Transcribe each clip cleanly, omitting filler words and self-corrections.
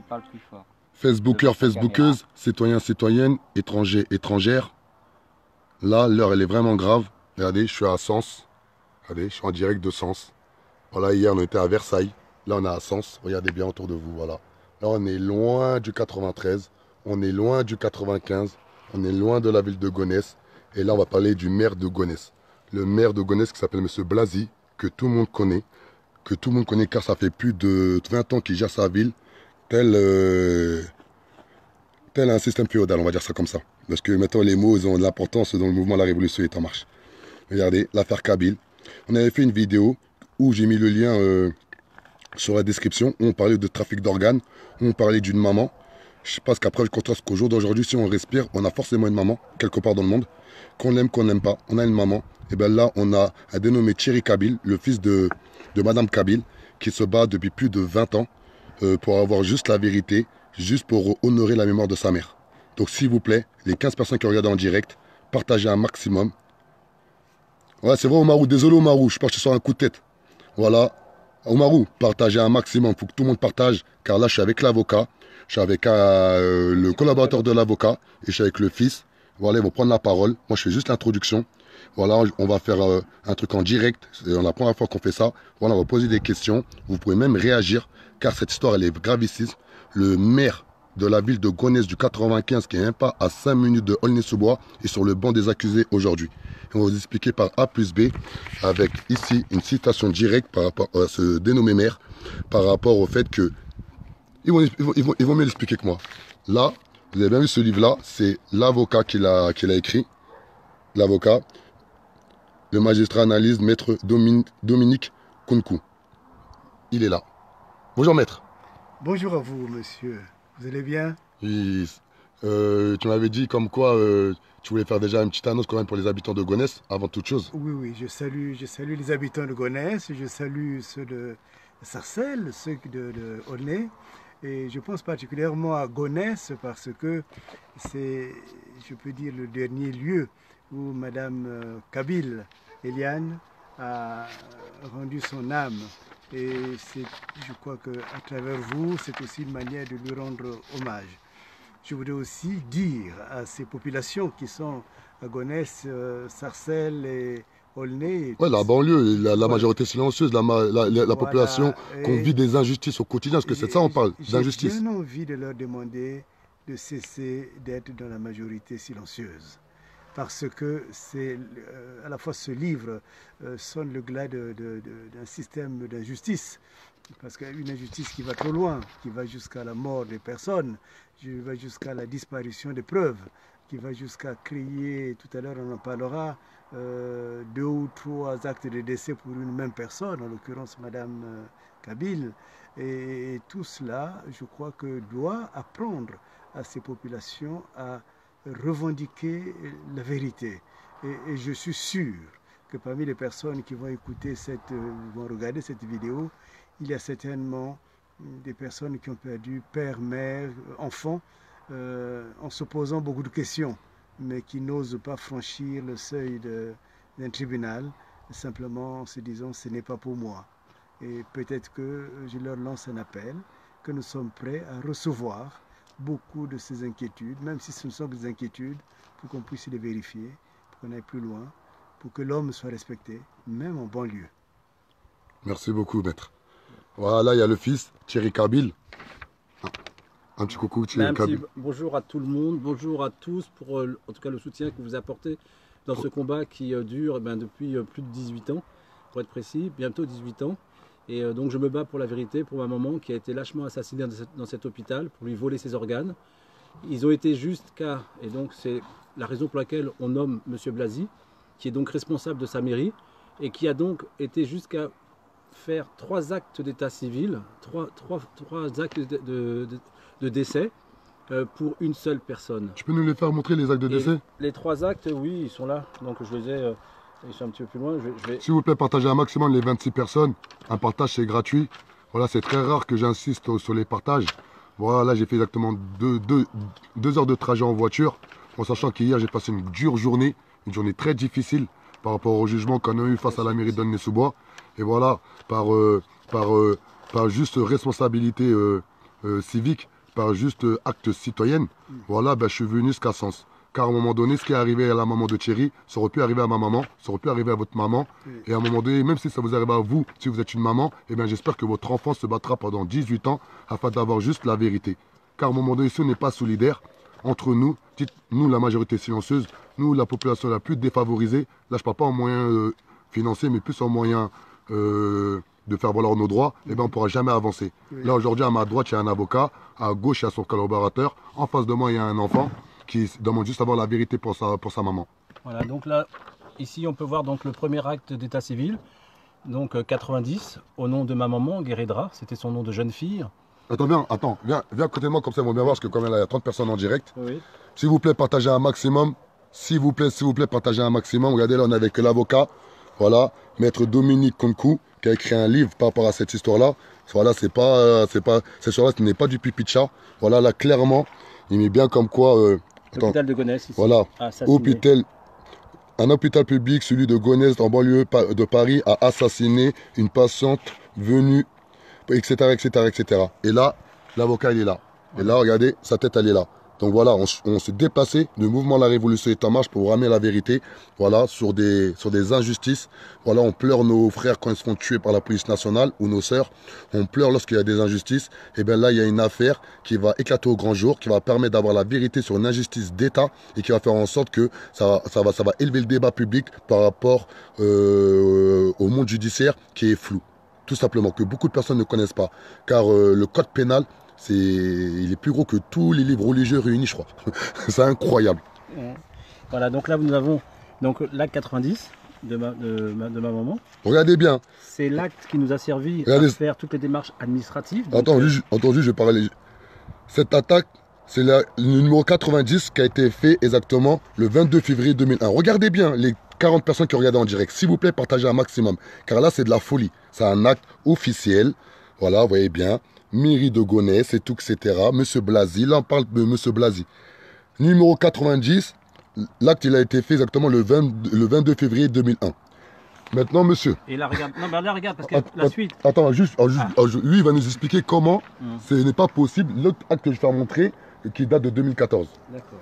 parle plus fort. Facebookers, Devant ta caméra. Facebookeuses, citoyens, citoyennes, étrangers, étrangères. Là, l'heure, elle est vraiment grave. Regardez, je suis à Sens. Regardez, je suis en direct de Sens. Voilà, hier, on était à Versailles. Là, on est à Sens. Regardez bien autour de vous, voilà. Là, on est loin du 93. On est loin du 95. On est loin de la ville de Gonesse. Et là, on va parler du maire de Gonesse. Le maire de Gonesse qui s'appelle M. Blasi, que tout le monde connaît. Que tout le monde connaît car ça fait plus de 20 ans qu'il gère sa ville. Tel, tel un système féodal, on va dire ça comme ça. Parce que maintenant, les mots, ils ont de l'importance dans le mouvement de la révolution est en marche. Regardez, l'affaire Kabyle. On avait fait une vidéo où j'ai mis le lien sur la description, où on parlait de trafic d'organes, où on parlait d'une maman. Je pense qu'après, je constate qu'au jour d'aujourd'hui, si on respire, on a forcément une maman, quelque part dans le monde. Qu'on n'aime pas, on a une maman. Et bien là, on a un dénommé Thierry Kabyle, le fils de Madame Kabyle, qui se bat depuis plus de 20 ans pour avoir juste la vérité, juste pour honorer la mémoire de sa mère. Donc s'il vous plaît, les 15 personnes qui regardent en direct, partagez un maximum. Ouais, c'est vrai Omarou, désolé Omarou, je pense que je sors un coup de tête. Voilà, Omarou, partagez un maximum, il faut que tout le monde partage, car là je suis avec l'avocat, je suis avec le collaborateur de l'avocat, et je suis avec le fils. Voilà, ils vont prendre la parole, moi je fais juste l'introduction. Voilà, on va faire un truc en direct, c'est la première fois qu'on fait ça. Voilà, on va poser des questions, vous pouvez même réagir, car cette histoire elle est gravissime. Le maire de la ville de Gonesse du 95, qui est même pas à 5 minutes de Aulnay-sous-Bois, est sur le banc des accusés aujourd'hui. On va vous expliquer par A plus B, avec ici une citation directe par rapport à ce dénommé maire, par rapport au fait que... Ils vont mieux l'expliquer que moi. Là, vous avez bien vu ce livre-là, c'est l'avocat qui l'a écrit. L'avocat, le magistrat analyse, maître Dominique Kounkou. Il est là. Bonjour maître. Bonjour à vous, monsieur. Vous allez bien? Oui, tu m'avais dit comme quoi tu voulais faire déjà une petite annonce quand même pour les habitants de Gonesse, avant toute chose. Oui, oui, je salue les habitants de Gonesse, je salue ceux de Sarcelles, ceux de Aulnay, et je pense particulièrement à Gonesse parce que c'est, je peux dire, le dernier lieu où Madame Kabyle, Eliane, a rendu son âme. Et je crois qu'à travers vous, c'est aussi une manière de lui rendre hommage. Je voudrais aussi dire à ces populations qui sont à Gonesse, Sarcelles et Aulnay. Ouais, la banlieue, la Voilà. majorité silencieuse, la population Voilà. qu'on vit des injustices au quotidien, parce que c'est de ça on parle, J'ai d'injustice. bien envie de leur demander de cesser d'être dans la majorité silencieuse. Parce que c'est à la fois ce livre sonne le glas d'un système d'injustice. Parce qu'il y a une injustice qui va trop loin, qui va jusqu'à la mort des personnes, qui va jusqu'à la disparition des preuves, qui va jusqu'à créer, tout à l'heure on en parlera, 2 ou 3 actes de décès pour une même personne, en l'occurrence Madame Kabyle. Et tout cela, je crois que doit apprendre à ces populations à revendiquer la vérité. Et je suis sûr que parmi les personnes qui vont écouter vont regarder cette vidéo, il y a certainement des personnes qui ont perdu père, mère, enfant, en se posant beaucoup de questions, mais qui n'osent pas franchir le seuil d'un tribunal, simplement en se disant ce n'est pas pour moi. Et peut-être que je leur lance un appel, que nous sommes prêts à recevoir beaucoup de ces inquiétudes, même si ce ne sont que des inquiétudes, pour qu'on puisse les vérifier, pour qu'on aille plus loin, pour que l'homme soit respecté, même en banlieue. Merci beaucoup, maître. Voilà, il y a le fils, Thierry Kabyle. Un petit coucou, Thierry Kabyle. Bonjour à tout le monde, bonjour à tous pour en tout cas le soutien que vous apportez dans ce combat qui dure depuis plus de 18 ans, pour être précis, bientôt 18 ans. Et donc je me bats pour la vérité, pour ma maman qui a été lâchement assassinée dans cet hôpital, pour lui voler ses organes. Ils ont été jusqu'à, et donc c'est la raison pour laquelle on nomme M. Blasi, qui est donc responsable de sa mairie, et qui a donc été jusqu'à faire 3 actes d'état civil, 3 actes de décès pour une seule personne. Tu peux nous les faire montrer, les actes de décès? Les 3 actes, oui, ils sont là, donc je les ai... ils sont un petit peu plus loin. S'il vous plaît, partagez un maximum les 26 personnes. Un partage, c'est gratuit. Voilà, c'est très rare que j'insiste sur les partages. Voilà, là, j'ai fait exactement 2 heures de trajet en voiture. En sachant qu'hier, j'ai passé une dure journée. Une journée très difficile par rapport au jugement qu'on a eu face à la mairie d'Aulnay-sous-Bois. Et voilà, par juste responsabilité civique, par juste acte citoyen, voilà, ben, je suis venu jusqu'à Sens. Car à un moment donné, ce qui est arrivé à la maman de Thierry, ça aurait pu arriver à ma maman, ça aurait pu arriver à votre maman. Et à un moment donné, même si ça vous arrive à vous, si vous êtes une maman, eh bien, j'espère que votre enfant se battra pendant 18 ans afin d'avoir juste la vérité. Car à un moment donné, si on n'est pas solidaire entre nous, nous la majorité silencieuse, nous la population la plus défavorisée, là je ne parle pas en moyens financiers, mais plus en moyens de faire valoir nos droits, eh bien, on ne pourra jamais avancer. Là aujourd'hui, à ma droite, il y a un avocat, à gauche, il y a son collaborateur, en face de moi, il y a un enfant qui demande juste à avoir la vérité pour sa maman. Voilà, donc là, ici, on peut voir donc le premier acte d'état civil, donc 90, au nom de ma maman, Guérédra, c'était son nom de jeune fille. Viens à côté de moi, comme ça, ils vont bien voir, parce que quand même, là, il y a 30 personnes en direct. Oui. S'il vous plaît, partagez un maximum. S'il vous plaît, partagez un maximum. Regardez, là, on est avec l'avocat, voilà, maître Dominique Konkou, qui a écrit un livre par rapport à cette histoire-là. Voilà, cette histoire-là, ce n'est pas du pipi de chat. Voilà, là, clairement, il met bien comme quoi... L'hôpital de Gonesse, ici. Voilà, un hôpital public, celui de Gonesse, en banlieue de Paris, a assassiné une patiente venue, etc., etc., etc. Et là, l'avocat, il est là. Et là, regardez, sa tête, elle est là. Donc voilà, on s'est déplacé du mouvement La Révolution est en marche pour ramener la vérité, voilà, sur des injustices. Voilà, on pleure nos frères quand ils seront tués par la police nationale ou nos sœurs. On pleure lorsqu'il y a des injustices. Et bien là, il y a une affaire qui va éclater au grand jour, qui va permettre d'avoir la vérité sur une injustice d'État et qui va faire en sorte que ça va élever le débat public par rapport au monde judiciaire qui est flou. Tout simplement, que beaucoup de personnes ne connaissent pas. Car le code pénal, il est plus gros que tous les livres religieux réunis, je crois. C'est incroyable. Voilà, donc là, nous avons l'acte 90 de ma maman. Regardez bien. C'est l'acte qui nous a servi à faire toutes les démarches administratives. Attends, juste, je vais parler. Cette attaque, c'est le numéro 90 qui a été fait exactement le 22 février 2001. Regardez bien les 40 personnes qui regardent en direct. S'il vous plaît, partagez un maximum. Car là, c'est de la folie. C'est un acte officiel. Voilà, vous voyez bien. Mairie de Gonesse et tout, etc. Monsieur Blasi, là on parle de Monsieur Blasi. Numéro 90, l'acte il a été fait exactement le 22 février 2001. Maintenant, monsieur. Et là, regarde, non, là, regarde, parce que la suite. Attends, lui, il va nous expliquer comment ce n'est pas possible. L'autre acte que je vais faire montrer, qui date de 2014. D'accord.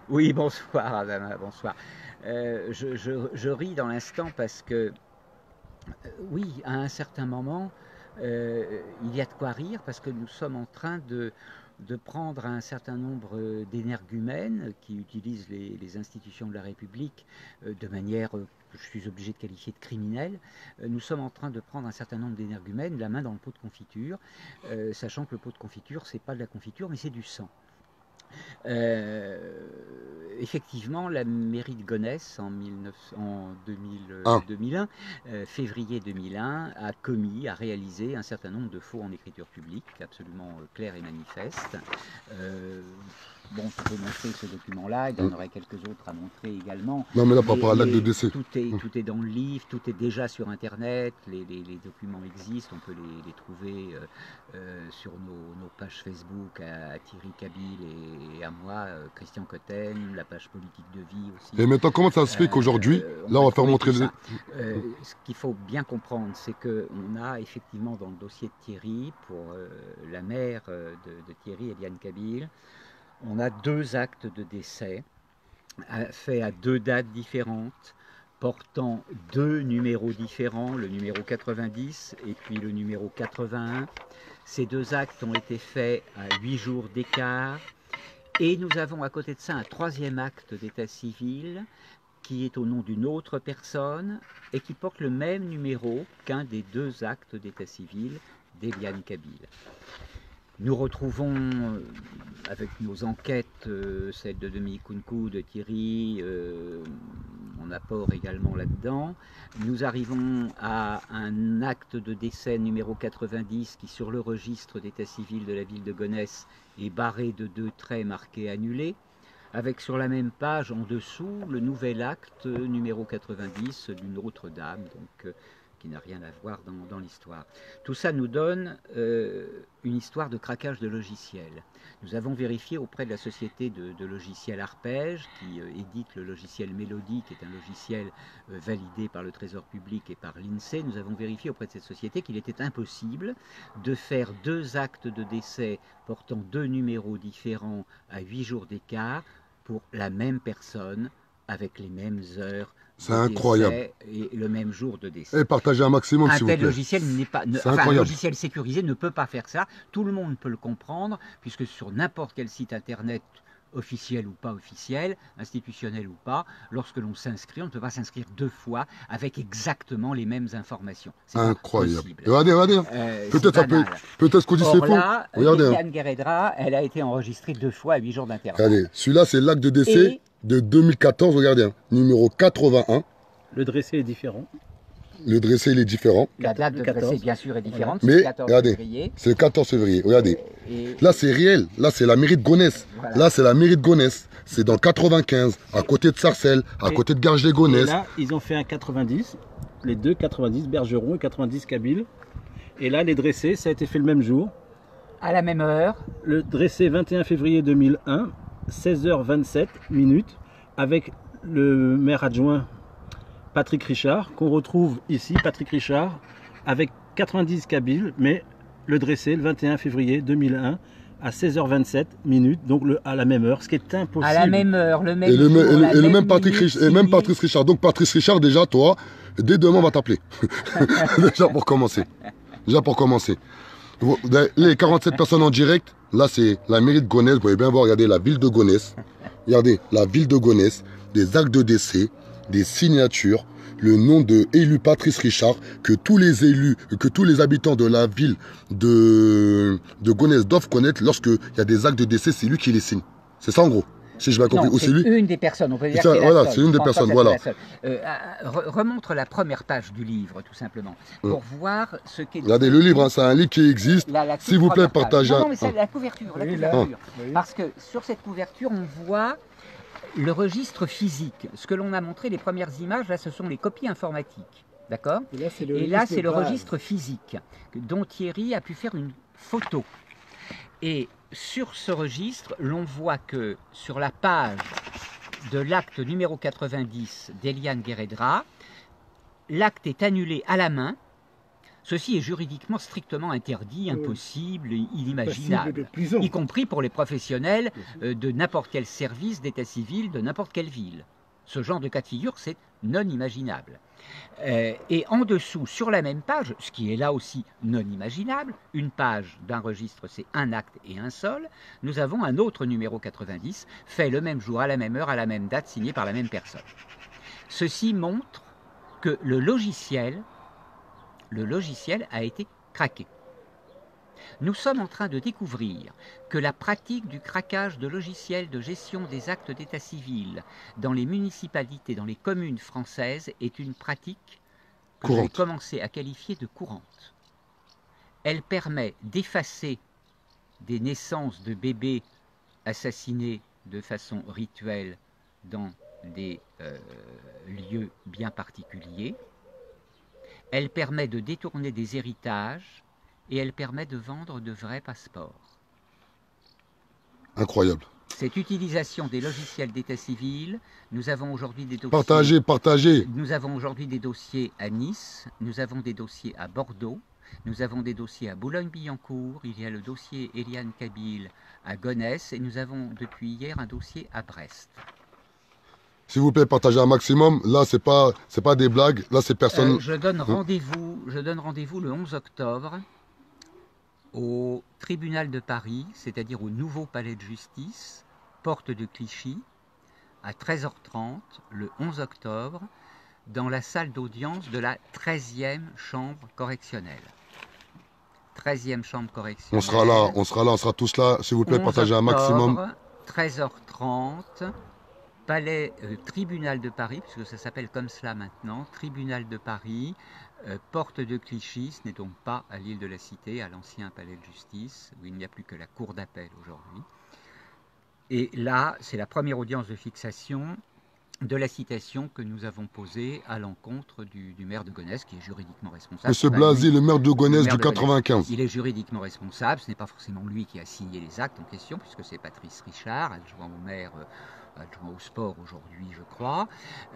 Oui, bonsoir, Adama, bonsoir. Je ris dans l'instant parce que, oui, à un certain moment, il y a de quoi rire parce que nous sommes en train de prendre un certain nombre d'énergumènes qui utilisent les institutions de la République de manière que je suis obligé de qualifier de criminelle. Nous sommes en train de prendre un certain nombre d'énergumènes, la main dans le pot de confiture, sachant que le pot de confiture, c'est pas de la confiture, mais c'est du sang. Effectivement, la mairie de Gonesse en 2001, février 2001, a réalisé un certain nombre de faux en écriture publique, absolument clairs et manifestes. Bon, je peux montrer ce document-là, il y en aurait quelques autres à montrer également. Non, mais là, par rapport à l'acte de décès. Tout est dans le livre, tout est déjà sur Internet, les documents existent, on peut les trouver sur nos pages Facebook à Thierry Kabil et à moi, Christian Cotten, la page politique de vie aussi. Et maintenant, comment ça se fait qu'aujourd'hui, là, on va faire montrer ce qu'il faut bien comprendre, c'est qu'on a effectivement dans le dossier de Thierry, pour la mère de Thierry, Eliane Kabil, on a 2 actes de décès faits à 2 dates différentes, portant 2 numéros différents, le numéro 90 et puis le numéro 81. Ces 2 actes ont été faits à 8 jours d'écart. Et nous avons à côté de ça un 3e acte d'état civil qui est au nom d'une autre personne et qui porte le même numéro qu'un des 2 actes d'état civil d'Eliane Kabil. Nous retrouvons avec nos enquêtes, celle de Dominique Konkou, de Thierry, mon apport également là-dedans. Nous arrivons à un acte de décès numéro 90 qui, sur le registre d'état civil de la ville de Gonesse, est barré de 2 traits marqués annulés, avec sur la même page en dessous le nouvel acte numéro 90 d'une autre dame, donc qui n'a rien à voir dans l'histoire. Tout ça nous donne une histoire de craquage de logiciels. Nous avons vérifié auprès de la société de logiciels Arpège, qui édite le logiciel Mélodie, qui est un logiciel validé par le Trésor public et par l'INSEE. Nous avons vérifié auprès de cette société qu'il était impossible de faire 2 actes de décès portant 2 numéros différents à 8 jours d'écart pour la même personne, avec les mêmes heures. C'est incroyable. Et le même jour de décès. Et partagez un maximum, s'il vous plaît. Un tel logiciel n'est pas, un logiciel sécurisé ne peut pas faire ça. Tout le monde peut le comprendre, puisque sur n'importe quel site internet, officiel ou pas officiel, institutionnel ou pas, lorsque l'on s'inscrit, on ne peut pas s'inscrire 2 fois avec exactement les mêmes informations. Incroyable. Regardez. Peut-être qu'on dit c'est faux. Là, Eliane Guéredra, elle a été enregistrée 2 fois à 8 jours d'intervalle. Regardez, celui-là, c'est l'acte de décès de 2014, regardez, hein, numéro 81. Le dressé est différent. Le dressé, il est différent. La date de dressé, bien sûr, est différente. Mais regardez, c'est le 14 février. Regardez. Là, c'est réel. Là, c'est la mairie de Gonesse. Voilà. Là, c'est la mairie de Gonesse. C'est dans le 95, à côté de Sarcelles, à côté de Garges-les-Gonesse. Là, ils ont fait un 90. Les deux 90, Bergeron et 90 Kabyle. Et là, les dressés, ça a été fait le même jour. À la même heure. Le dressé 21 février 2001, 16h27 minutes, avec le maire adjoint Patrick Richard, qu'on retrouve ici, Patrick Richard, avec 90 Kabyle, mais le dressé le 21 février 2001 à 16h27 minutes, donc à la même heure, ce qui est impossible. À la même heure, le même et jour, le même Patrick Richard. Donc Patrick Richard, déjà, toi, dès demain, on va t'appeler. Déjà pour commencer. Les 47 personnes en direct, là, c'est la mairie de Gonesse. Vous pouvez bien voir, regardez la ville de Gonesse. Regardez, la ville de Gonesse, des actes de décès, des signatures, le nom de élu Patrice Richard, que tous les élus, que tous les habitants de la ville de Gonesse doivent connaître. Lorsqu'il y a des actes de décès, c'est lui qui les signe. C'est ça en gros, si je vais compris. C'est une des personnes, on peut dire que c'est une des personnes, voilà. Remontre la première page du livre, tout simplement, pour voir ce qu'est... Regardez, le livre, hein, c'est un livre qui existe. S'il vous plaît, partagez. Non, mais c'est la couverture, Parce que sur cette couverture, on voit le registre physique. Ce que l'on a montré, les premières images, là, ce sont les copies informatiques. D'accord ? Et là, c'est le registre physique, dont Thierry a pu faire une photo. Et sur ce registre, l'on voit que sur la page de l'acte numéro 90 d'Eliane Guéredra, l'acte est annulé à la main. Ceci est juridiquement strictement interdit, impossible, inimaginable, y compris pour les professionnels de n'importe quel service d'état civil de n'importe quelle ville. Ce genre de cas de figure, c'est non imaginable. Et en dessous, sur la même page, ce qui est là aussi non imaginable, une page d'un registre, c'est un acte et un seul, nous avons un autre numéro 90, fait le même jour, à la même heure, à la même date, signé par la même personne. Ceci montre que le logiciel a été craqué. Nous sommes en train de découvrir que la pratique du craquage de logiciels de gestion des actes d'état civil dans les municipalités, dans les communes françaises, est une pratique que j'ai commencé à qualifier de courante. Elle permet d'effacer des naissances de bébés assassinés de façon rituelle dans des lieux bien particuliers. Elle permet de détourner des héritages et elle permet de vendre de vrais passeports. Incroyable. Cette utilisation des logiciels d'état civil, nous avons aujourd'hui des dossiers... Partagez. Nous avons aujourd'hui des dossiers à Nice, nous avons des dossiers à Bordeaux, nous avons des dossiers à Boulogne-Billancourt, il y a le dossier Eliane Kabyle à Gonesse et nous avons depuis hier un dossier à Brest. S'il vous plaît, partagez un maximum. Là, c'est pas des blagues. Là, c'est personne. Je donne rendez-vous le 11 octobre au tribunal de Paris, c'est-à-dire au nouveau palais de justice, porte de Clichy, à 13h30, le 11 octobre, dans la salle d'audience de la 13e chambre correctionnelle. 13e chambre correctionnelle. On sera tous là. S'il vous plaît, partagez un maximum. 13h30. Palais, tribunal de Paris, puisque ça s'appelle comme cela maintenant, tribunal de Paris, porte de Clichy, ce n'est donc pas à l'île de la Cité, à l'ancien palais de justice, où il n'y a plus que la cour d'appel aujourd'hui. Et là, c'est la première audience de fixation, de la citation que nous avons posée à l'encontre du maire de Gonesse, qui est juridiquement responsable. Monsieur Blasi, le maire de Gonesse du 95. Il est juridiquement responsable, ce n'est pas forcément lui qui a signé les actes en question, puisque c'est Patrice Richard, adjoint au maire, adjoint au sport aujourd'hui, je crois,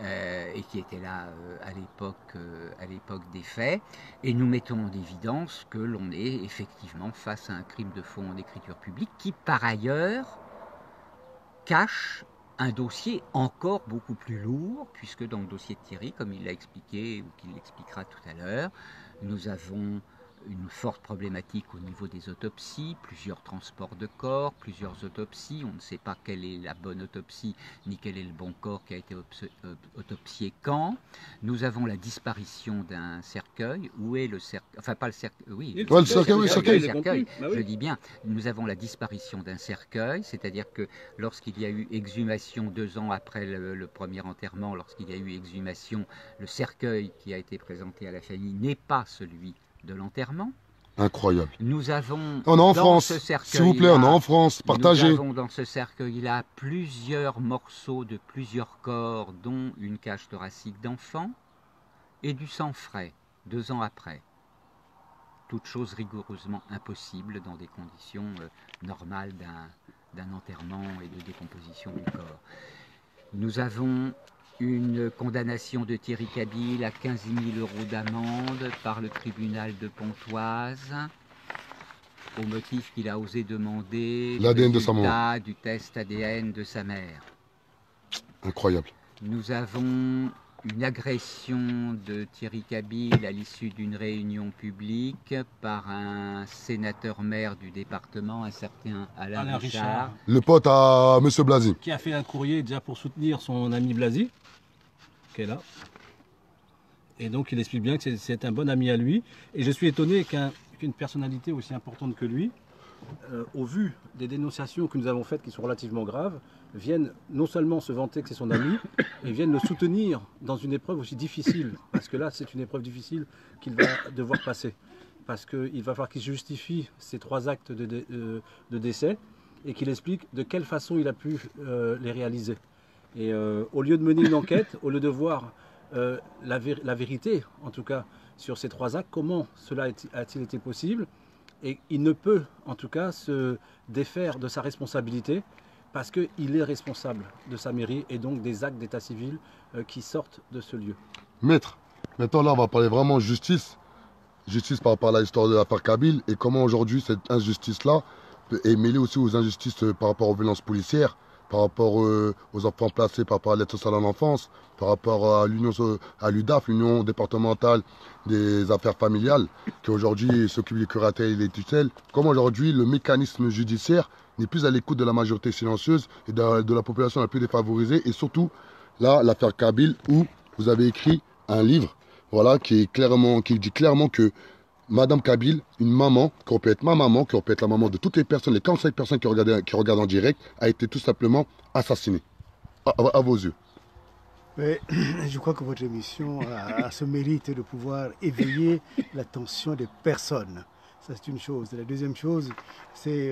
et qui était là à l'époque des faits. Et nous mettons en évidence que l'on est effectivement face à un crime de fond en écriture publique qui, par ailleurs, cache un dossier encore beaucoup plus lourd, puisque dans le dossier de Thierry, comme il l'a expliqué ou qu'il l'expliquera tout à l'heure, nous avons une forte problématique au niveau des autopsies, plusieurs transports de corps, plusieurs autopsies, on ne sait pas quelle est la bonne autopsie ni quel est le bon corps qui a été autopsié quand. Nous avons la disparition d'un cercueil. Où est le cercueil? Enfin, pas le cercueil, oui. Le cercueil. Je dis bien, nous avons la disparition d'un cercueil, c'est-à-dire que lorsqu'il y a eu exhumation 2 ans après le premier enterrement, lorsqu'il y a eu exhumation, le cercueil qui a été présenté à la famille n'est pas celui de l'enterrement. Incroyable. Nous avons on est en France, s'il vous plaît, on est en France, partagez. Nous avons dans ce cercueil-là plusieurs morceaux de plusieurs corps, dont une cage thoracique d'enfant et du sang frais, 2 ans après. Toute chose rigoureusement impossible dans des conditions normales d'un enterrement et de décomposition du corps. Nous avons une condamnation de Thierry Cabil à 15 000 € d'amende par le tribunal de Pontoise au motif qu'il a osé demander l'ADN de sa maman, du test ADN de sa mère. Incroyable. Nous avons une agression de Thierry Cabil à l'issue d'une réunion publique par un sénateur-maire du département, un certain Alain Richard. Le pote à Monsieur Blasi. Qui a fait un courrier déjà pour soutenir son ami Blasi, qui est là. Et donc il explique bien que c'est un bon ami à lui. Et je suis étonné qu'une personnalité aussi importante que lui, au vu des dénonciations que nous avons faites qui sont relativement graves, vienne non seulement se vanter que c'est son ami, et vienne le soutenir dans une épreuve aussi difficile. Parce que là, c'est une épreuve difficile qu'il va devoir passer. Parce qu'il va falloir qu'il justifie ces 3 actes de décès et qu'il explique de quelle façon il a pu les réaliser. Et au lieu de mener une enquête, au lieu de voir la vérité, en tout cas, sur ces 3 actes, comment cela a-t-il été possible? Et il ne peut, en tout cas, se défaire de sa responsabilité parce qu'il est responsable de sa mairie et donc des actes d'état civil qui sortent de ce lieu. Maître, maintenant là, on va parler vraiment justice. Justice par rapport à l'histoire de l'affaire Kabylie et comment aujourd'hui cette injustice-là est mêlée aussi aux injustices par rapport aux violences policières, par rapport aux enfants placés, par rapport à l'aide sociale à l'enfance, par rapport à l'UDAF, l'Union départementale des affaires familiales, qui aujourd'hui s'occupe des curatelles et des tutelles. Comme aujourd'hui le mécanisme judiciaire n'est plus à l'écoute de la majorité silencieuse et de la population la plus défavorisée. Et surtout, là, l'affaire Kabylie, où vous avez écrit un livre, voilà, qui dit clairement que Madame Kabylie, une maman, qui peut être ma maman, qui peut être la maman de toutes les personnes, les 45 personnes qui regardent en direct, a été tout simplement assassinée. À vos yeux. Mais je crois que votre émission a ce mérite de pouvoir éveiller l'attention des personnes. Ça, c'est une chose. La deuxième chose, c'est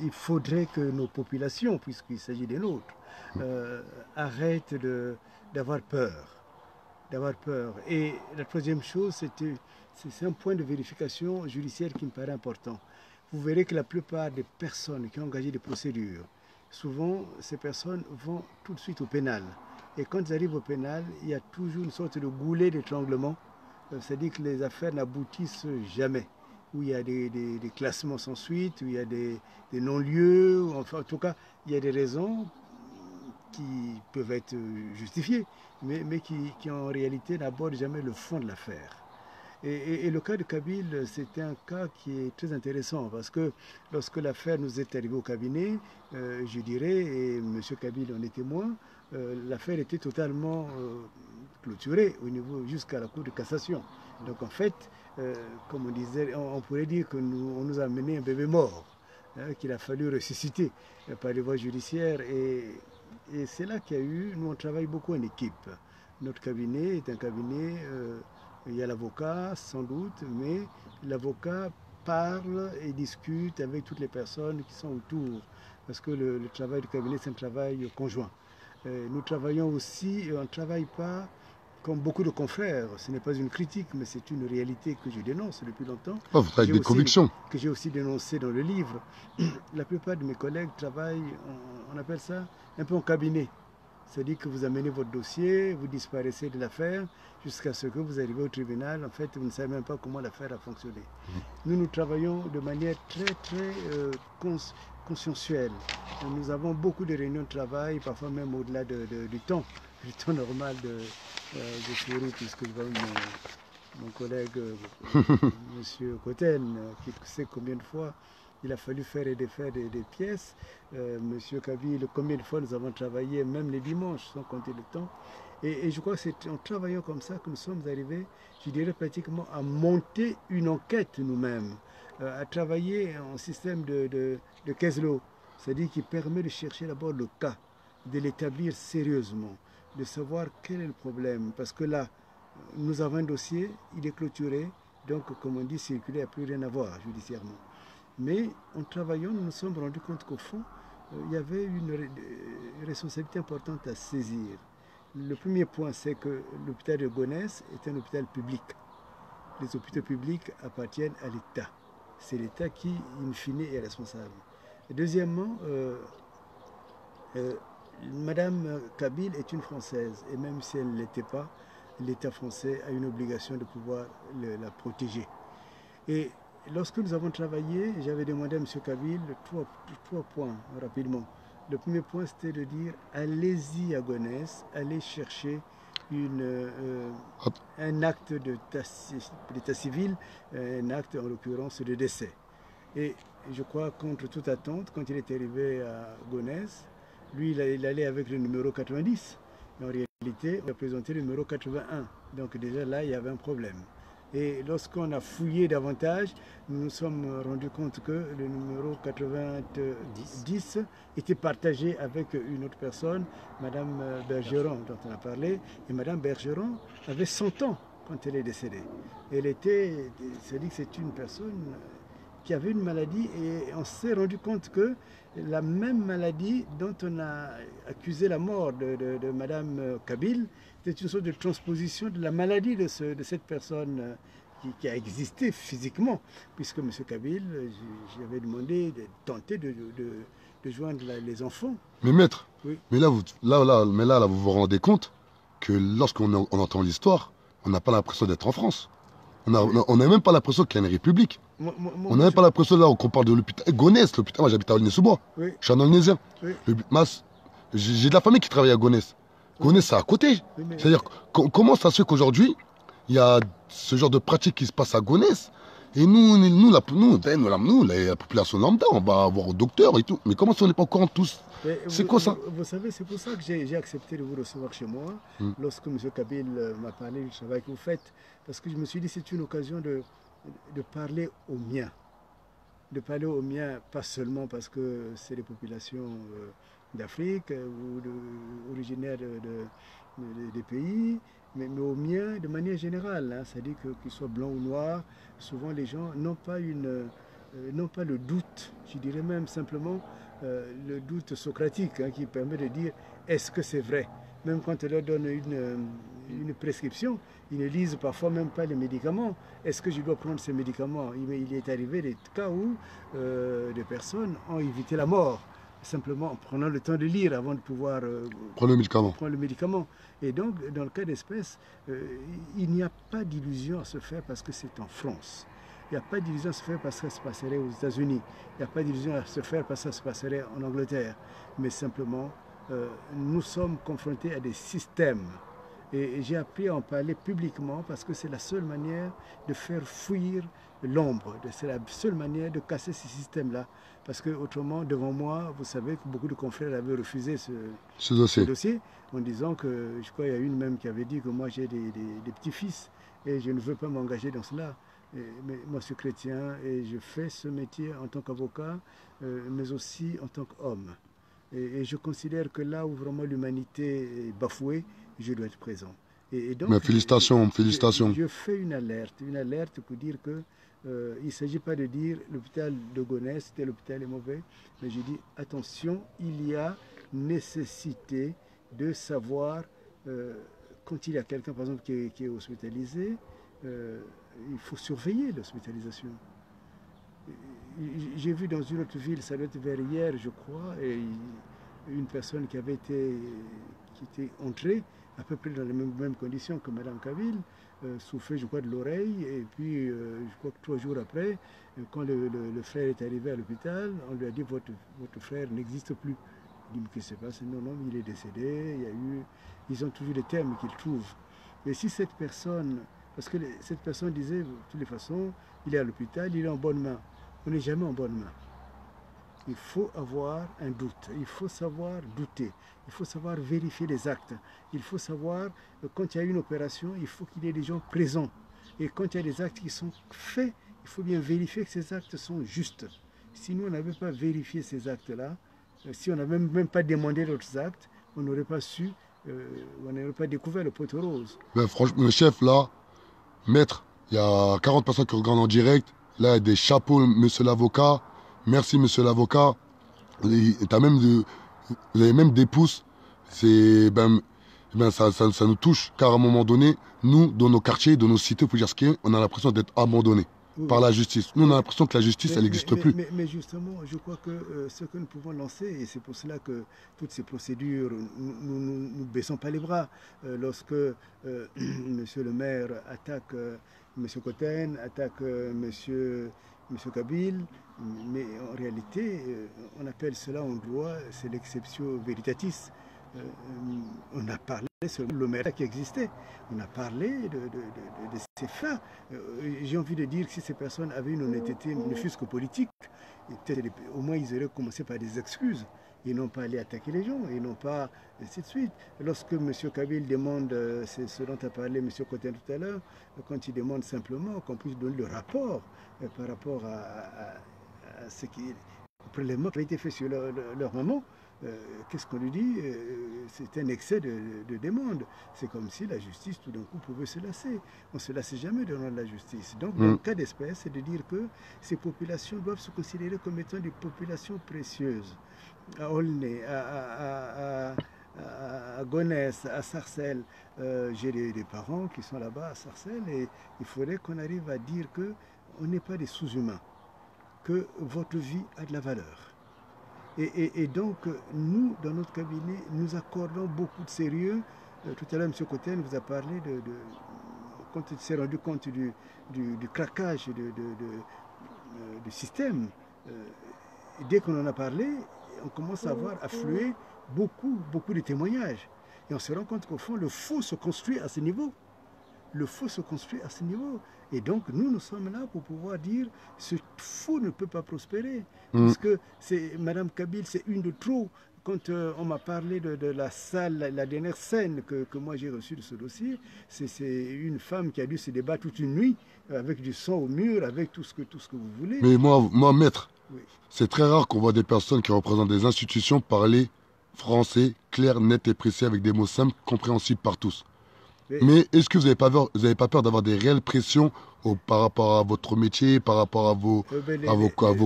il faudrait que nos populations, puisqu'il s'agit des nôtres, arrêtent d'avoir peur. Et la troisième chose, c'est un point de vérification judiciaire qui me paraît important. Vous verrez que la plupart des personnes qui ont engagé des procédures, souvent, ces personnes vont tout de suite au pénal. Et quand ils arrivent au pénal, il y a toujours une sorte de goulet d'étranglement. C'est-à-dire que les affaires n'aboutissent jamais. Où il y a des classements sans suite, où il y a des non-lieux. Enfin, en tout cas, il y a des raisons qui peuvent être justifiées, mais qui en réalité n'abordent jamais le fond de l'affaire. Et le cas de Kabylie, c'était un cas qui est très intéressant parce que lorsque l'affaire nous est arrivée au cabinet, je dirais, et M. Kabylie en est témoin, l'affaire était totalement clôturée au niveau jusqu'à la Cour de cassation. Donc en fait, comme on disait, on pourrait dire qu'on nous a amené un bébé mort, qu'il a fallu ressusciter par les voies judiciaires. Et c'est là qu'il y a eu, nous on travaille beaucoup en équipe. Notre cabinet est un cabinet... il y a l'avocat, sans doute, mais l'avocat parle et discute avec toutes les personnes qui sont autour, parce que le travail du cabinet, c'est un travail conjoint. Nous travaillons aussi, on ne travaille pas comme beaucoup de confrères. Ce n'est pas une critique, mais c'est une réalité que je dénonce depuis longtemps. Oh, vous travaillez avec des convictions. Que j'ai aussi dénoncé dans le livre. La plupart de mes collègues travaillent, on appelle ça, un peu en cabinet. C'est-à-dire que vous amenez votre dossier, vous disparaissez de l'affaire jusqu'à ce que vous arrivez au tribunal. En fait, vous ne savez même pas comment l'affaire a fonctionné. Nous travaillons de manière très consciensuelle. Nous avons beaucoup de réunions de travail, parfois même au-delà du temps normal de souris, puisque je vois mon collègue, M. Cotten, qui sait combien de fois il a fallu faire et défaire des pièces. Monsieur Kabil, combien de fois nous avons travaillé, même les dimanches, sans compter le temps. Et je crois que c'est en travaillant comme ça que nous sommes arrivés, je dirais pratiquement, à monter une enquête nous-mêmes, à travailler en système de case law, c'est-à-dire qui permet de chercher d'abord le cas, de l'établir sérieusement, de savoir quel est le problème. Parce que là, nous avons un dossier, il est clôturé, donc comme on dit, circuler, il n'y a plus rien à voir judiciairement. Mais en travaillant, nous nous sommes rendus compte qu'au fond, il y avait une responsabilité importante à saisir. Le premier point, c'est que l'hôpital de Gonesse est un hôpital public. Les hôpitaux publics appartiennent à l'État. C'est l'État qui, in fine, est responsable. Et deuxièmement, Madame Kabil est une Française, et même si elle ne l'était pas, l'État français a une obligation de pouvoir la protéger. Et lorsque nous avons travaillé, j'avais demandé à M. Kabil trois points rapidement. Le premier point, c'était de dire, allez-y à Gonesse, allez chercher un acte d'état civil, un acte en l'occurrence de décès. Et je crois, contre toute attente, quand il est arrivé à Gonesse, lui, il allait avec le numéro 90. Mais en réalité, on a présenté le numéro 81. Donc déjà là, il y avait un problème. Et lorsqu'on a fouillé davantage, nous nous sommes rendus compte que le numéro 90 était partagé avec une autre personne, Madame Bergeron, dont on a parlé. Et Madame Bergeron avait 100 ans quand elle est décédée. Elle était, c'est-à-dire que c'est une personne qui avait une maladie, et on s'est rendu compte que la même maladie dont on a accusé la mort de Madame Kabil, c'est une sorte de transposition de la maladie de cette personne qui a existé physiquement, puisque M. Kabil, j'avais demandé de tenter de joindre les enfants. Mais maître, oui. mais là, vous vous rendez compte que lorsqu'on entend l'histoire, on n'a pas l'impression d'être en France. On n'a même pas l'impression qu'il y a une république. On n'a même pas l'impression là qu'on parle de l'hôpital. Gonesse, l'hôpital, moi j'habite à Aulnay-sous-Bois. Oui. Je suis un Aulnaysien. Oui. J'ai de la famille qui travaille à Gonesse. Gonesse, c'est à côté. Oui, c'est-à-dire, comment ça se fait qu'aujourd'hui, il y a ce genre de pratique qui se passe à Gonesse, et nous, la population lambda, on va voir au docteur et tout. Mais comment ça, on n'est pas au courant tous? C'est quoi ça? Vous savez, c'est pour ça que j'ai accepté de vous recevoir chez moi, lorsque M. Kabil m'a parlé du travail que vous faites. Parce que je me suis dit, c'est une occasion de parler aux miens. De parler aux miens, pas seulement parce que c'est des populations d'Afrique ou originaires des pays, mais aux miens de manière générale. Hein. C'est-à-dire qu'ils soient blancs ou noirs, souvent les gens n'ont pas le doute, je dirais même simplement le doute socratique, hein, qui permet de dire est-ce que c'est vrai? Même quand on leur donne une prescription, ils ne lisent parfois même pas les médicaments. Est-ce que je dois prendre ces médicaments? Il est arrivé des cas où des personnes ont évité la mort, simplement en prenant le temps de lire avant de pouvoir prendre le médicament. Et donc, dans le cas d'espèce, il n'y a pas d'illusion à se faire parce que c'est en France. Il n'y a pas d'illusion à se faire parce que ça se passerait aux États-Unis. Il n'y a pas d'illusion à se faire parce que ça se passerait en Angleterre. Mais simplement, nous sommes confrontés à des systèmes. Et j'ai appris à en parler publiquement parce que c'est la seule manière de faire fuir l'ombre. C'est la seule manière de casser ces systèmes-là. Parce que autrement, devant moi, vous savez que beaucoup de confrères avaient refusé ce dossier en disant que, je crois qu'il y a une même qui avait dit que moi j'ai des petits-fils et je ne veux pas m'engager dans cela. Mais moi je suis chrétien et je fais ce métier en tant qu'avocat, mais aussi en tant qu'homme. Et je considère que là où vraiment l'humanité est bafouée, je dois être présent. Et donc, mais félicitations. Je fais une alerte pour dire que il ne s'agit pas de dire l'hôpital de Gonesse, tel hôpital est mauvais, mais je dis attention, il y a nécessité de savoir, quand il y a quelqu'un, par exemple, qui est hospitalisé, il faut surveiller l'hospitalisation. J'ai vu dans une autre ville, ça doit être vers hier, je crois, et une personne qui était entrée à peu près dans les mêmes conditions que Mme Kabil, souffrait, je crois, de l'oreille, et puis je crois que 3 jours après, quand le frère est arrivé à l'hôpital, on lui a dit votre frère n'existe plus. Il dit mais qu'est-ce qui s'est passé? Non, non, il est décédé, ils ont toujours des termes qu'ils trouvent. Mais si cette personne, parce que cette personne disait, de toutes les façons, il est à l'hôpital, il est en bonne main. On n'est jamais en bonne main. Il faut avoir un doute, il faut savoir douter, il faut savoir vérifier les actes, il faut savoir, quand il y a une opération, il faut qu'il y ait des gens présents. Et quand il y a des actes qui sont faits, il faut bien vérifier que ces actes sont justes. Si nous, on n'avait pas vérifié ces actes-là, si on n'avait même pas demandé d'autres actes, on n'aurait pas su, on n'aurait pas découvert le poteau rose. Ben, franchement, le chef, là, maître, il y a 40 personnes qui regardent en direct. Là, il y a des chapeaux, monsieur l'avocat. Merci, monsieur l'avocat. Vous avez même des pouces. Ça nous touche, car à un moment donné, nous, dans nos quartiers, dans nos cités, pour dire ce qu'il y a, on a l'impression d'être abandonnés par la justice. Nous, on a l'impression que la justice, elle n'existe plus. Mais justement, je crois que ce que nous pouvons lancer, et c'est pour cela que toutes ces procédures, nous ne baissons pas les bras. Lorsque monsieur le maire attaque monsieur Cotten, attaque monsieur Kabil, mais en réalité, on appelle cela en droit, c'est l'exception veritatis. On a parlé sur l'omerta qui existait. On a parlé de ces faits. J'ai envie de dire que si ces personnes avaient une honnêteté, ne fût-ce que politique, au moins ils auraient commencé par des excuses. Ils n'ont pas allé attaquer les gens, ils n'ont pas, ainsi de suite. Lorsque M. Kabil demande, c'est ce dont a parlé M. Cotten tout à l'heure, quand il demande simplement qu'on puisse donner le rapport par rapport à ce qui, au prélèvement qui a été fait sur leur maman, qu'est-ce qu'on lui dit? C'est un excès de demande. C'est comme si la justice, tout d'un coup, pouvait se lasser. On ne se lasse jamais devant la justice. Donc, dans le cas d'espèce, c'est de dire que ces populations doivent se considérer comme étant des populations précieuses. À Aulnay, à Gonesse, à Sarcelles, j'ai des parents qui sont là-bas à Sarcelles, et il faudrait qu'on arrive à dire qu'on n'est pas des sous-humains, que votre vie a de la valeur. Et donc, nous, dans notre cabinet, nous accordons beaucoup de sérieux. Tout à l'heure, M. Cotten vous a parlé quand il s'est rendu compte du craquage du système. Dès qu'on en a parlé, on commence à voir affluer beaucoup de témoignages. Et on se rend compte qu'au fond, le faux se construit à ce niveau. Le faux se construit à ce niveau. Et donc, nous sommes là pour pouvoir dire ce faux ne peut pas prospérer. Parce que Mme Kabil, c'est une de trop. Quand on m'a parlé de la salle, la dernière scène que moi j'ai reçue de ce dossier, c'est une femme qui a dû se débattre toute une nuit avec du sang au mur, avec tout ce que vous voulez. Mais moi maître, oui. C'est très rare qu'on voit des personnes qui représentent des institutions parler français, clair, net et précis, avec des mots simples, compréhensibles par tous. Mais est-ce que vous n'avez pas peur d'avoir des réelles pressions par rapport à votre métier, par rapport à vos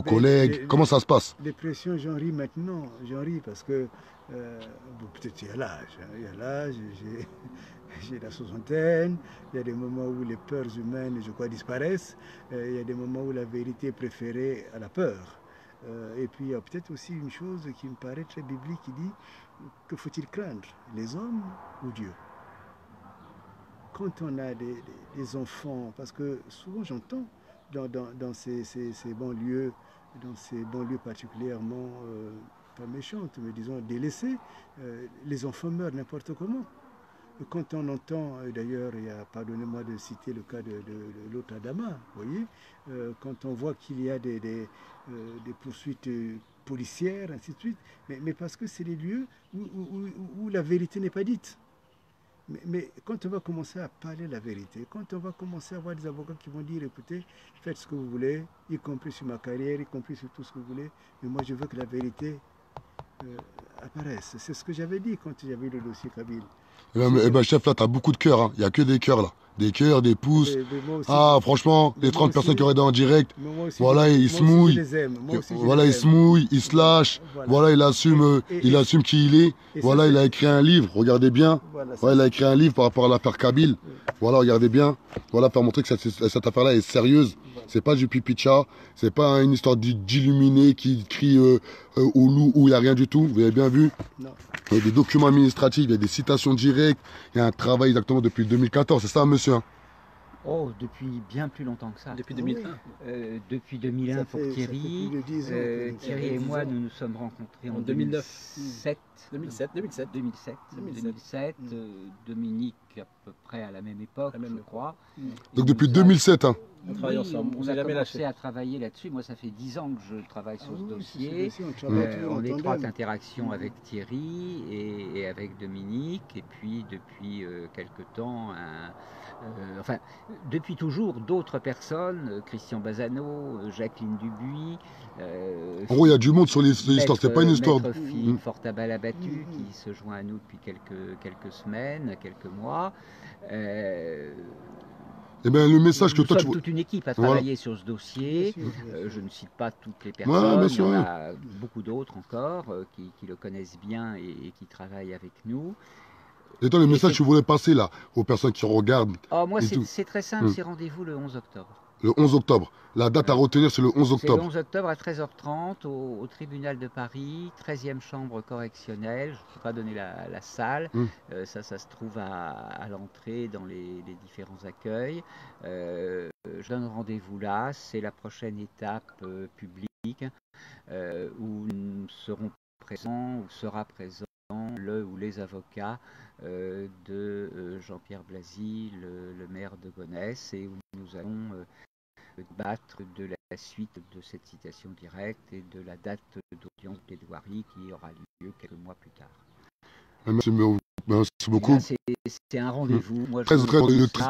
collègues? Comment ça se passe? Les pressions, j'en ris maintenant. J'en ris parce que peut-être il y a l'âge, j'ai la soixantaine, il y a des moments où les peurs humaines, je crois, disparaissent, il y a des moments où la vérité est préférée à la peur. Et puis il y a peut-être aussi une chose qui me paraît très biblique qui dit que faut-il craindre, les hommes ou Dieu? Quand on a des enfants, parce que souvent j'entends dans ces banlieues, particulièrement pas méchantes, mais disons délaissées, les enfants meurent n'importe comment. Quand on entend, d'ailleurs, pardonnez-moi de citer le cas de l'autre Adama, vous voyez, quand on voit qu'il y a des poursuites policières, ainsi de suite, mais parce que c'est les lieux où la vérité n'est pas dite. Mais quand on va commencer à parler la vérité, quand on va commencer à avoir des avocats qui vont dire, écoutez, faites ce que vous voulez, y compris sur ma carrière, y compris sur tout ce que vous voulez, mais moi je veux que la vérité apparaisse. C'est ce que j'avais dit quand j'avais le dossier Kabil. Eh ben, chef, là, t'as beaucoup de cœurs. Hein. Il n'y a que des cœurs, là. Des cœurs, des pouces. Mais moi aussi, Ah, franchement, les 30 personnes qui auraient été en direct, voilà, ils se mouillent. Voilà, il se mouille, il se lâche. Voilà, il assume qui il est. Voilà, il a écrit un livre, regardez bien. Voilà, il a écrit un livre par rapport à l'affaire Kabyle. Voilà, regardez bien. Voilà, pour montrer que cette affaire-là est sérieuse. C'est pas du pipicha, c'est pas une histoire d'illuminé qui crie au loup où il n'y a rien du tout. Vous avez bien vu? Il y a des documents administratifs, il y a des citations directes, il y a un travail exactement depuis 2014, c'est ça, monsieur? Oh, depuis bien plus longtemps que ça. Depuis 2001. Depuis 2001 pour Thierry. Thierry et moi, nous nous sommes rencontrés en 2009. 2007. Dominique à peu près à la même époque, je crois. Donc depuis 2007, hein. On travaille ensemble, on s'est jamais lâché. On a commencé à travailler là-dessus. Moi, ça fait 10 ans que je travaille sur ce dossier. En étroite interaction avec Thierry et avec Dominique. Et puis, depuis quelque temps, enfin, depuis toujours, d'autres personnes, Christian Bazano, Jacqueline Dubuis. En gros, il y a du monde sur l'histoire, c'est pas une histoire. Maître Philippe Fortabal abattu, qui se joint à nous depuis quelques semaines, quelques mois. Eh bien, le message que toi tu... toute une équipe à travailler sur ce dossier. Je ne cite pas toutes les personnes, il y en a beaucoup d'autres encore qui le connaissent bien et qui travaillent avec nous. Et toi, le message que tu voulais passer là, aux personnes qui regardent? Moi, c'est très simple, c'est rendez-vous le 11 octobre. Le 11 octobre. La date à retenir, c'est le 11 octobre. C'est le 11 octobre à 13h30 au tribunal de Paris, 13e chambre correctionnelle. Je ne peux pas donner la salle. Ça se trouve à l'entrée dans les différents accueils. Je donne rendez-vous là. C'est la prochaine étape publique où nous serons présents, où sera présent le ou les avocats de Jean-Pierre Blasy, le maire de Gonesse, et où nous allons débattre de la suite de cette citation directe et de la date d'audience de plaidoirie qui aura lieu quelques mois plus tard. Merci beaucoup. C'est un rendez-vous. Le 13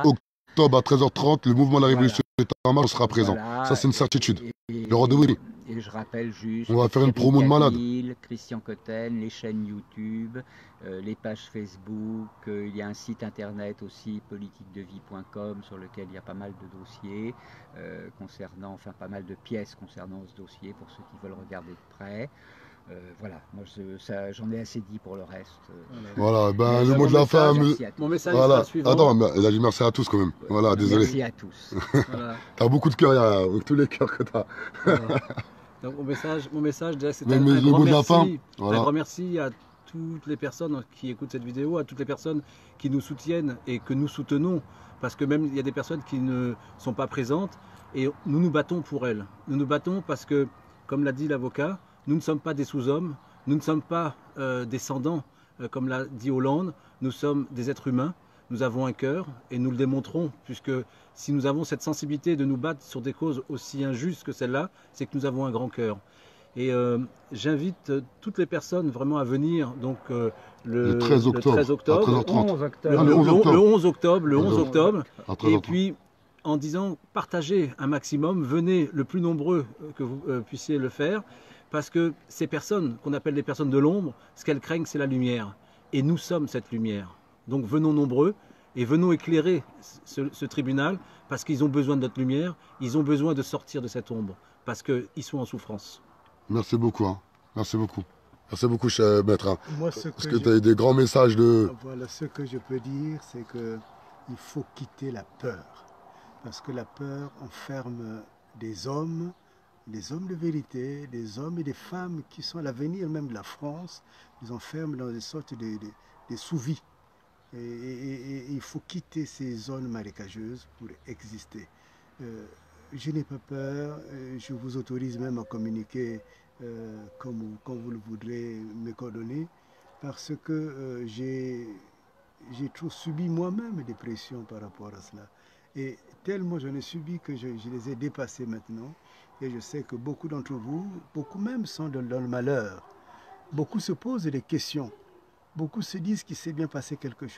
octobre à 13h30, le mouvement de la Révolution en marche sera présent. Ça, c'est une certitude. Le rendez-vous est. Et je rappelle juste, on va faire une promo de malade. Christian Cotten, les chaînes YouTube, les pages Facebook, il y a un site internet aussi, politiquedevie.com, sur lequel il y a pas mal de dossiers concernant, enfin pas mal de pièces concernant ce dossier pour ceux qui veulent regarder de près. Voilà, moi j'en ai assez dit pour le reste. Voilà, ben le mot de la fin. Mon message voilà. suivant. Attends, il a dit merci à tous quand même. Voilà, désolé. Merci à tous. Voilà. T'as beaucoup de cœur, il y a tous les cœurs que t'as. Voilà. Donc mon message déjà, c'est un grand merci à toutes les personnes qui écoutent cette vidéo, à toutes les personnes qui nous soutiennent et que nous soutenons, parce que même il y a des personnes qui ne sont pas présentes et nous nous battons pour elles. Nous nous battons parce que, comme l'a dit l'avocat, nous ne sommes pas des sous-hommes, nous ne sommes pas descendants, comme l'a dit Hollande, nous sommes des êtres humains, nous avons un cœur et nous le démontrons, puisque si nous avons cette sensibilité de nous battre sur des causes aussi injustes que celle-là, c'est que nous avons un grand cœur. Et j'invite toutes les personnes vraiment à venir donc le 13 octobre, le 11 octobre, et puis en disant partagez un maximum, venez le plus nombreux que vous puissiez le faire, parce que ces personnes qu'on appelle les personnes de l'ombre, ce qu'elles craignent c'est la lumière, et nous sommes cette lumière. Donc venons nombreux et venons éclairer ce tribunal, parce qu'ils ont besoin de notre lumière, ils ont besoin de sortir de cette ombre, parce qu'ils sont en souffrance. Merci beaucoup. Hein. Merci beaucoup. Merci beaucoup, cher maître. Hein. Parce que tu as eu des grands messages de... Voilà, ce que je peux dire, c'est qu'il faut quitter la peur. Parce que la peur enferme des hommes de vérité, des hommes et des femmes qui sont à l'avenir même de la France, les enferment dans des sortes de sous-vies. Et il faut quitter ces zones marécageuses pour exister. Je n'ai pas peur, je vous autorise même à communiquer quand vous le voudrez me coordonner, parce que j'ai trop subi moi-même des pressions par rapport à cela. Et tellement j'en ai subi que je les ai dépassés maintenant. Et je sais que beaucoup d'entre vous, beaucoup même sont dans le malheur. Beaucoup se posent des questions. Beaucoup se disent qu'il s'est bien passé quelque chose.